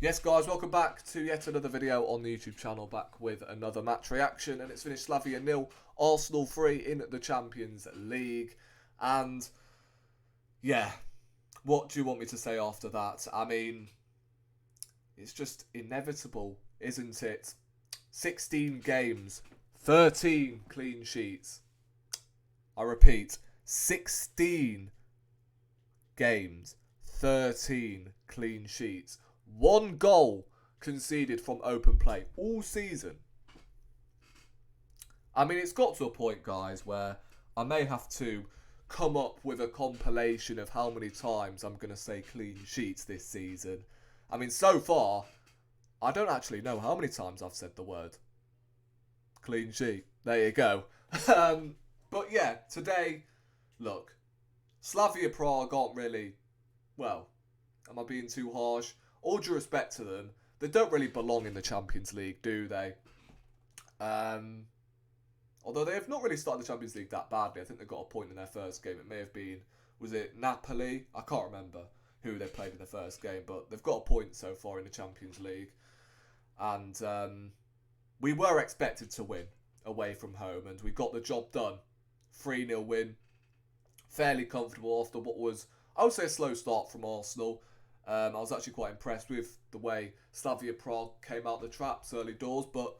Yes guys, welcome back to yet another video on the YouTube channel, back with another match reaction, and it's finished Slavia 0, Arsenal 3 in the Champions League. And yeah, what do you want me to say after that? I mean, it's just inevitable, isn't it? 16 games, 13 clean sheets. I repeat, 16 games, 13 clean sheets. One goal conceded from open play all season. I mean, it's got to a point, guys, where I may have to come up with a compilation of how many times I'm going to say clean sheets this season. I mean, so far, I don't actually know how many times I've said the word clean sheet. There you go. But yeah, today, look, Slavia Prague aren't really, well, am I being too harsh? All due respect to them, they don't really belong in the Champions League, do they? Although they have not really started the Champions League that badly. I think they got a point in their first game. It may have been, was it Napoli? I can't remember who they played in the first game, but they've got a point so far in the Champions League. And we were expected to win away from home, and we got the job done. 3-0 win. Fairly comfortable after what was, I would say, a slow start from Arsenal. I was actually quite impressed with the way Slavia Prague came out the traps early doors, but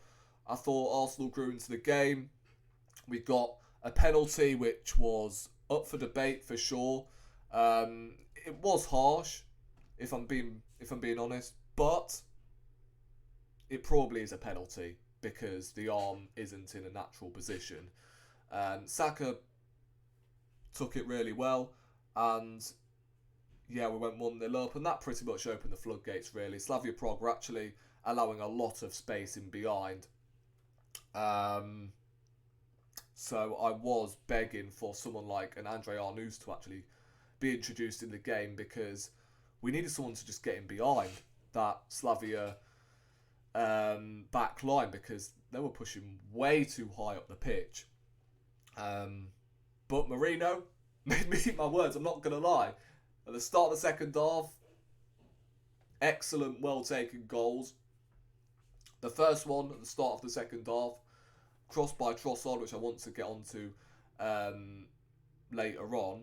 I thought Arsenal grew into the game. We got a penalty which was up for debate for sure. It was harsh, if I'm being honest, but it probably is a penalty because the arm isn't in a natural position. Saka took it really well, and yeah, we went 1-0 up, and that pretty much opened the floodgates, really. Slavia Prague were actually allowing a lot of space in behind. So I was begging for someone like an Andre Arnaud to actually be introduced in the game, because we needed someone to just get in behind that Slavia back line, because they were pushing way too high up the pitch. But Merino made me eat my words, I'm not going to lie. At the start of the second half, excellent, well-taken goals. The first one at the start of the second half, crossed by Trossard, which I want to get onto later on.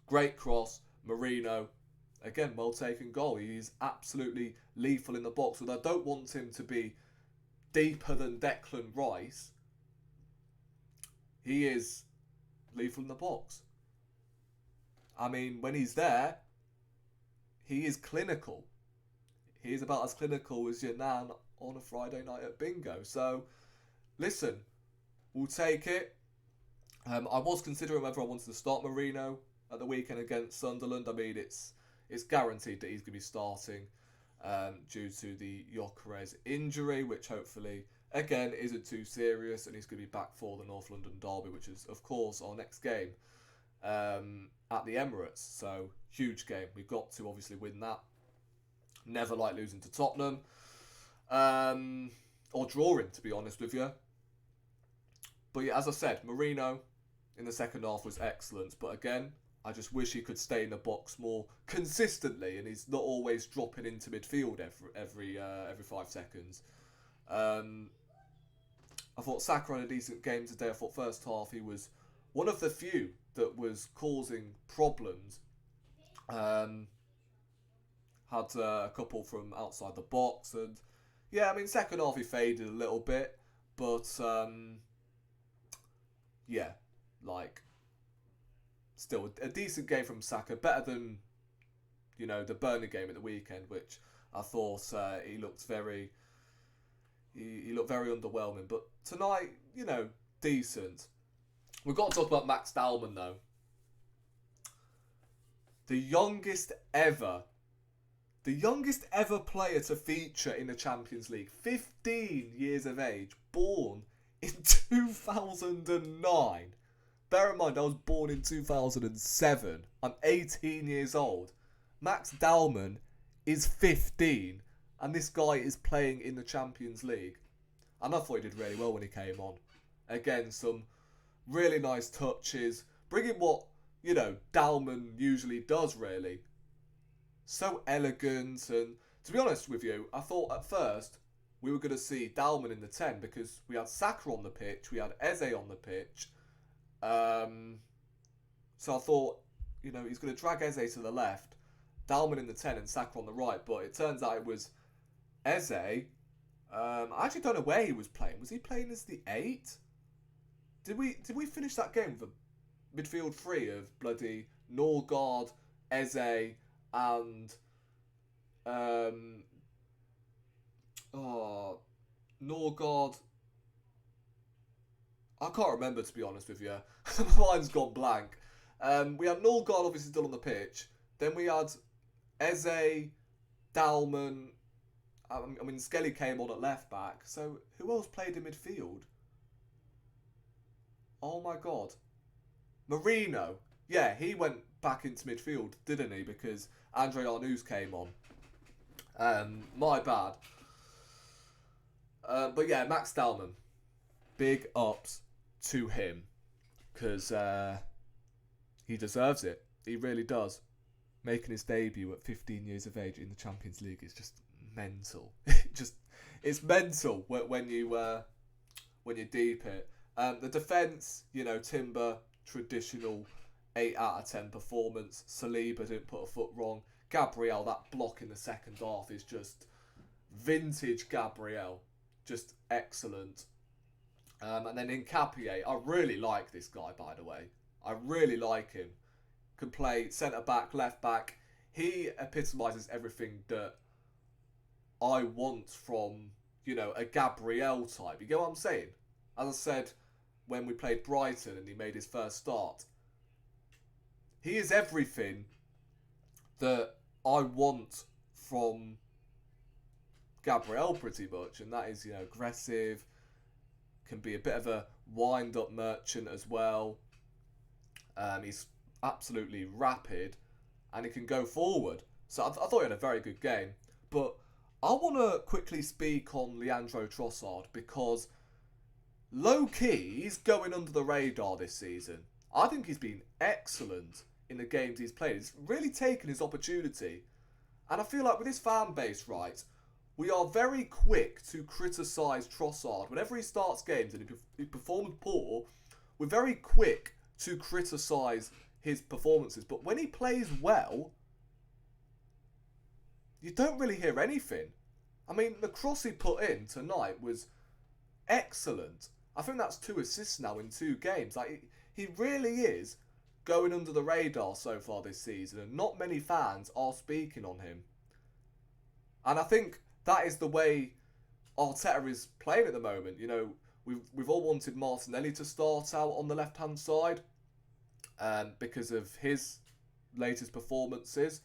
Great cross, Merino. Again, well-taken goal. He's absolutely lethal in the box. And I don't want him to be deeper than Declan Rice. He is lethal in the box. I mean, when he's there, he is clinical. He is about as clinical as your nan on a Friday night at bingo. So, listen, we'll take it. I was considering whether I wanted to start Merino at the weekend against Sunderland. I mean, it's guaranteed that he's going to be starting due to the Gyökeres injury, which hopefully, again, isn't too serious, and he's going to be back for the North London derby, which is, of course, our next game at the Emirates. So, huge game. We've got to obviously win that. Never like losing to Tottenham. Or drawing, to be honest with you. But yeah, as I said, Merino in the second half was excellent. But again, I just wish he could stay in the box more consistently, and he's not always dropping into midfield every 5 seconds. I thought Saka had a decent game today. I thought first half he was one of the few that was causing problems. Had a couple from outside the box, and yeah, I mean, second half he faded a little bit, but yeah, like, still a decent game from Saka, better than, you know, the Burnley game at the weekend, which I thought he looked very underwhelming. But tonight, you know, decent. We've got to talk about Max Dowman though. The youngest ever player to feature in the Champions League. 15 years of age, born in 2009. Bear in mind, I was born in 2007. I'm 18 years old. Max Dowman is 15, and this guy is playing in the Champions League. And I thought he did really well when he came on. Again, some really nice touches, bringing what, you know, Dowman usually does, really. So elegant, and To be honest with you, I thought at first we were going to see Dowman in the 10 because we had Saka on the pitch, we had Eze on the pitch. So I thought, he's going to drag Eze to the left, Dowman in the 10 and Saka on the right. But it turns out it was Eze. I actually don't know where he was playing. Was he playing as the 8? Did we finish that game with a midfield 3 of bloody Norgard, Eze, and Norgard? I can't remember, to be honest with you. My mind's gone blank. We had Norgard obviously still on the pitch. Then we had Eze, Dowman. I mean, Skelly came on at left back. So who else played in midfield? Oh my god. Merino. Yeah, he went back into midfield, didn't he? Because Andre Arnauz came on. My bad. But yeah, Max Dowman. Big ups to him. Because he deserves it. He really does. Making his debut at 15 years of age in the Champions League is just mental. It's mental when you deep it. The defence, Timber, traditional 8 out of 10 performance. Saliba didn't put a foot wrong. Gabriel, that block in the second half is just vintage Gabriel. Just excellent. And then in Capier, I really like this guy, by the way. I really like him. Can play centre back, left back. He epitomises everything that I want from, a Gabriel type. You get what I'm saying? As I said when we played Brighton and he made his first start, he is everything that I want from Gabriel pretty much. And that is, aggressive, can be a bit of a wind-up merchant as well. He's absolutely rapid and he can go forward. So I thought he had a very good game. But I want to quickly speak on Leandro Trossard because low-key, he's going under the radar this season. I think he's been excellent in the games he's played. He's really taken his opportunity. And I feel like with his fan base, right, we are very quick to criticise Trossard. Whenever he starts games and he performs poor, we're very quick to criticise his performances. But when he plays well, you don't really hear anything. I mean, the cross he put in tonight was excellent. I think that's 2 assists now in 2 games. Like, he really is going under the radar so far this season, and not many fans are speaking on him. And I think that is the way Arteta is playing at the moment. We've all wanted Martinelli to start out on the left-hand side because of his latest performances.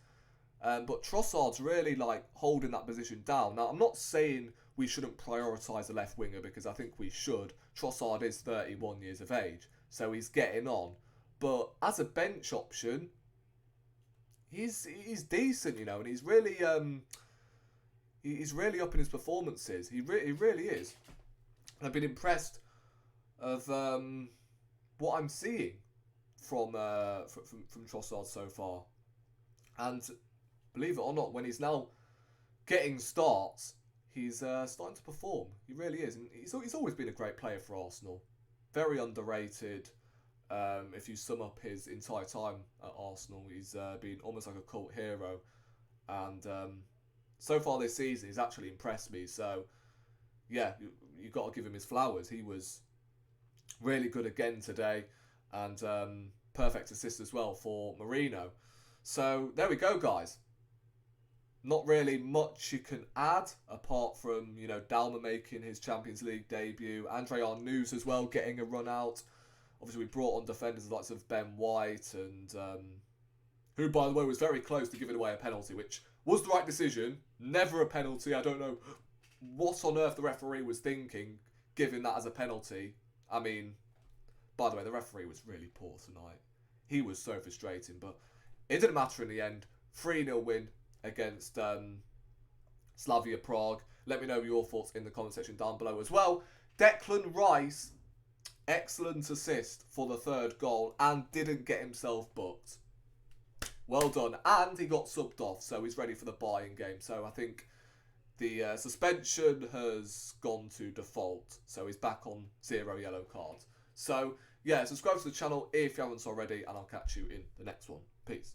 But Trossard's really holding that position down. Now, I'm not saying we shouldn't prioritise a left winger because I think we should. Trossard is 31 years of age, so he's getting on. But as a bench option, he's decent, and he's really upping his performances. He really is. And I've been impressed of what I'm seeing from Trossard so far. And believe it or not, when he's now getting starts, he's starting to perform. He really is. And he's always been a great player for Arsenal. Very underrated. If you sum up his entire time at Arsenal, he's been almost like a cult hero. And so far this season, he's actually impressed me. So, yeah, you got to give him his flowers. He was really good again today. And perfect assist as well for Merino. So, there we go, guys. Not really much you can add, apart from, Dowman making his Champions League debut. Andre Arnauz as well, getting a run out. Obviously, we brought on defenders like of Ben White, and who, by the way, was very close to giving away a penalty, which was the right decision. Never a penalty. I don't know what on earth the referee was thinking, giving that as a penalty. I mean, by the way, the referee was really poor tonight. He was so frustrating, but it didn't matter in the end. 3-0 win against Slavia Prague. Let me know your thoughts in the comment section down below as well. Declan Rice, excellent assist for the 3rd goal and didn't get himself booked. Well done. And he got subbed off, so he's ready for the buying game. So I think the suspension has gone to default, so he's back on 0 yellow cards. So, yeah, subscribe to the channel if you haven't already, and I'll catch you in the next one. Peace.